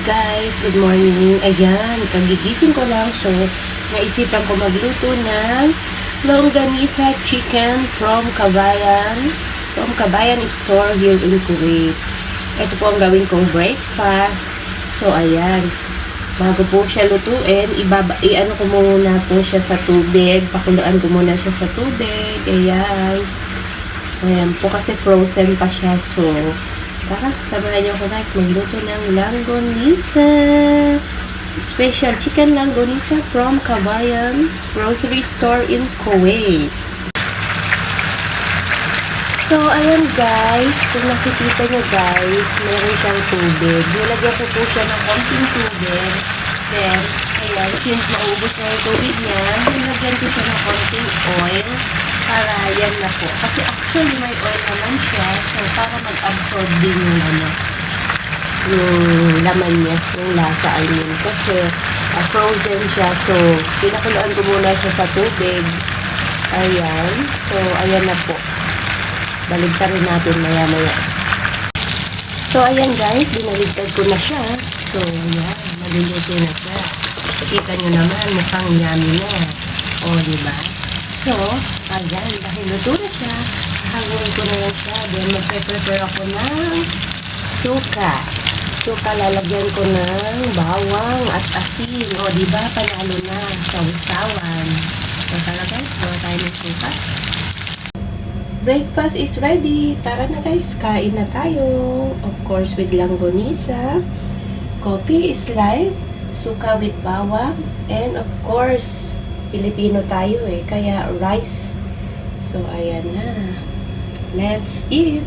guys, good morning. Ayan, kagigising ko lang. So, naisipan ko magluto ng longganisa chicken from Kabayan store here in Kuwait. Ito po ang gawin kong breakfast. So, ayan. Bago po siya lutuin, i-ano ko muna po siya sa tubig. Pakuluan ko muna siya sa tubig. Ayan. Ayan po kasi frozen pa siya. So, tara, samahan niyo ako guys magluto ng langgonisa. Special chicken langgonisa from Kabayan grocery store in Kuwait. So, ayan guys, kung nakikita nyo guys, meron siyang tubig. Nilagyan ko po siya ng konting tubig. Then, ayan, since maubos na yung tubig niya, nilagyan ko siya ng konting oil para yan na po. Kasi actually may oil naman siya, so para mag-absorb din yung laman niya, yung lasa I mean. Kasi frozen siya, so pinakuluan ko muna siya sa tubig. Ayan, so ayan na po. Baligtarin natin maya-maya. So, ayan guys, binaligtad ko na siya. So, ayan, maluluto na siya. Kita nyo naman, mukhang yummy na. O, diba? So, ayan, dahil luto na siya, haluin ko na lang siya. Then, magpe-prepare ako ng suka. Suka, lalagyan ko ng bawang at asin. O, diba? Panalo na sa usawan. So, tara guys, gawa tayo ng suka. Breakfast is ready. Tara na guys, kain na tayo. Of course, with langgonisa. Coffee is live. Suka with bawang. And of course, Pilipino tayo kaya rice. So, ayan na. Let's eat!